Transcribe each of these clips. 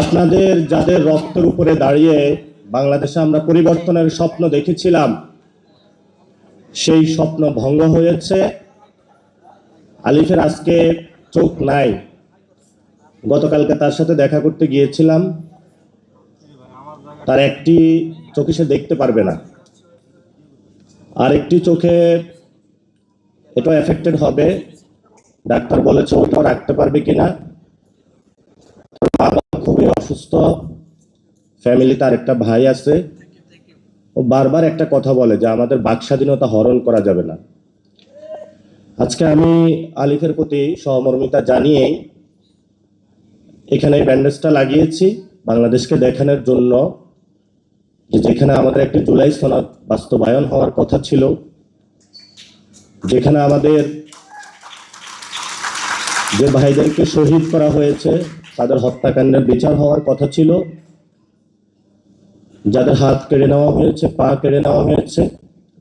আপনাদের যাদের রক্তের উপরে দাঁড়িয়ে বাংলাদেশে আমরা পরিবর্তনের স্বপ্ন দেখেছিলাম, সেই স্বপ্ন ভঙ্গ হয়েছে। আলিফের আজকে চোখ নাই। গতকালকে তার সাথে দেখা করতে গিয়েছিলাম, তার একটি চোখে সে দেখতে পারবে না, আর একটি চোখে এটাও এফেক্টেড হবে। ডাক্তার বলেছে ওটাও রাখতে পারবে কিনা। খুবই অসুস্থ, ফ্যামিলি, তার একটা ভাই আছে। ও বারবার একটা কথা বলে যে আমাদের বাক স্বাধীনতা হরণ করা যাবে না। আজকে আমি আলিফের প্রতি সহমর্মিতা জানিয়ে এখানে ব্যান্ডেজটা লাগিয়েছি বাংলাদেশকে দেখানোর জন্য যে যেখানে আমাদের একটি জুলাই সনদ বাস্তবায়ন হওয়ার কথা ছিল, যেখানে আমাদের যে ভাইদেরকে শহীদ করা হয়েছে তাদের হত্যাকাণ্ডের বিচার হওয়ার কথা ছিল, যাদের হাত কেড়ে নেওয়া হয়েছে, পা কেড়ে নেওয়া হয়েছে,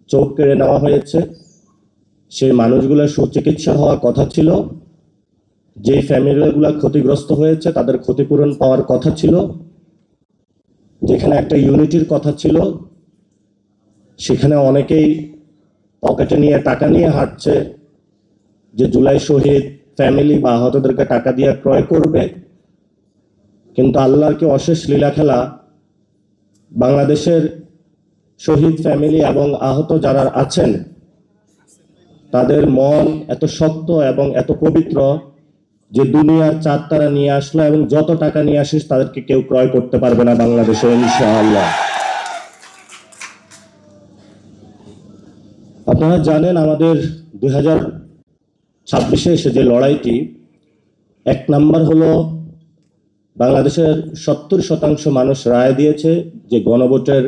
চোখ কেড়ে নেওয়া হয়েছে, সেই মানুষগুলোর সুচিকিৎসা হওয়ার কথা ছিল, যে ফ্যামিলিগুলো ক্ষতিগ্রস্ত হয়েছে তাদের ক্ষতিপূরণ পাওয়ার কথা ছিল, যেখানে একটা ইউনিটির কথা ছিল, সেখানে অনেকেই পকেটে নিয়ে টাকা নিয়ে হাঁটছে যে জুলাই শহীদ ফ্যামিলি বা আহতদেরকে টাকা দিয়ে ক্রয় করবে। কিন্তু আল্লাহর কি অশেষ লীলা খেলা, বাংলাদেশের শহীদ ফ্যামিলি এবং আহত যারা আছেন তাদের মন এত শক্ত এবং এত পবিত্র যে দুনিয়ার চাঁদ তারা নিয়ে আসলো এবং যত টাকা নিয়ে আসিস তাদেরকে কেউ ক্রয় করতে পারবে না বাংলাদেশে, ইনশাআল্লাহ। আপনারা জানেন আমাদের 2026-এ এসে যে লড়াইটি, এক নাম্বার হলো বাংলাদেশের 70% মানুষ রায় দিয়েছে যে গণভোটের,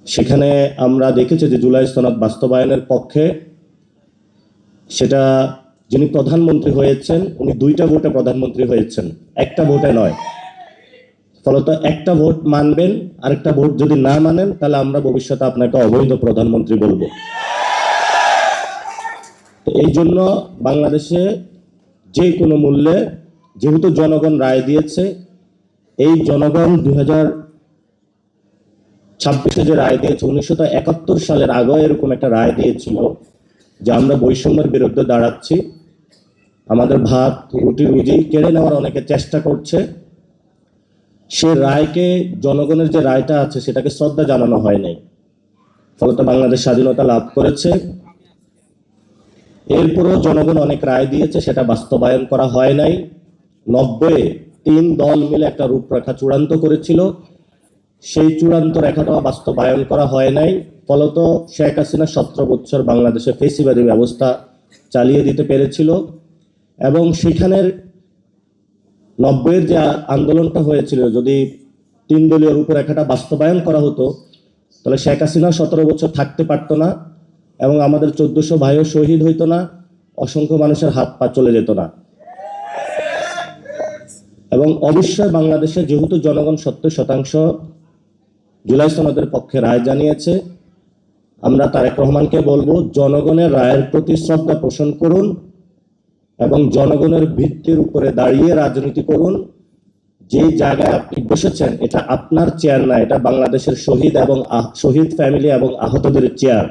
সেখানে আমরা দেখেছি যে জুলাই সনদ বাস্তবায়নের পক্ষে। সেটা যিনি প্রধানমন্ত্রী হয়েছেন উনি 2টা ভোটে প্রধানমন্ত্রী হয়েছেন, একটা ভোটে নয়। ফলত একটা ভোট মানবেন, আরেকটা ভোট যদি না মানেন তাহলে আমরা ভবিষ্যতে আপনাকে অবৈধ প্রধানমন্ত্রী বলবো। তো এই জন্য বাংলাদেশে যে কোনো মূল্যে, যেহেতু জনগণ রায় দিয়েছে, এই জনগণ 2026-এ যে রায় দিয়েছে, 1971 সালের আগে এরকম একটা রায় দিয়েছিল যে আমরা বৈষম্যের বিরুদ্ধে দাঁড়াচ্ছি, আমাদের ভাত রুটি রুজি কেড়ে নেওয়ার অনেকে চেষ্টা করছে। সে রায়কে, জনগণের যে রায়টা আছে সেটাকে শ্রদ্ধা জানানো হয় নাই, ফলত বাংলাদেশ স্বাধীনতা লাভ করেছে। এরপরও জনগণ অনেক রায় দিয়েছে, সেটা বাস্তবায়ন করা হয় নাই। 90-এ 3 দল মিলে একটা রূপরেখা চূড়ান্ত করেছিল, সেই চূড়ান্ত রেখাটাও বাস্তবায়ন করা হয় নাই। ফলত শেখ হাসিনা 17 বছর বাংলাদেশে ফেসিবাদী ব্যবস্থা চালিয়ে দিতে পেরেছিল। এবং সেখানের 90-এর যে আন্দোলনটা হয়েছিল, যদি 3 দলীয় রূপরেখাটা বাস্তবায়ন করা হতো তাহলে শেখ হাসিনা 17 বছর থাকতে পারতো না এবং আমাদের 1400 ভাইও শহীদ হইতো না, অসংখ্য মানুষের হাত পা চলে যেত না। এবং অবশ্যই বাংলাদেশে যেহেতু জনগণ 70% জুলাই সনদের পক্ষে রায় জানিয়েছে, আমরা তারেক রহমানকে বলবো জনগণের রায়ের প্রতি শ্রদ্ধা পোষণ করুন এবং জনগণের ভিত্তির উপরে দাঁড়িয়ে রাজনীতি করুন। যে জায়গায় আপনি বসেছেন এটা আপনার চেয়ার না, এটা বাংলাদেশের শহীদ এবং শহীদ ফ্যামিলি এবং আহতদের চেয়ার।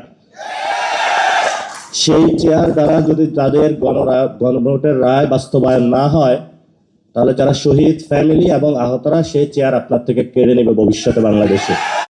সেই চেয়ার দ্বারা যদি তাদের গণভোটের রায় বাস্তবায়ন না হয় তাহলে যারা শহীদ ফ্যামিলি এবং আহতরা সেই চেয়ার আপনার থেকে কেড়ে নেবে ভবিষ্যতে বাংলাদেশে।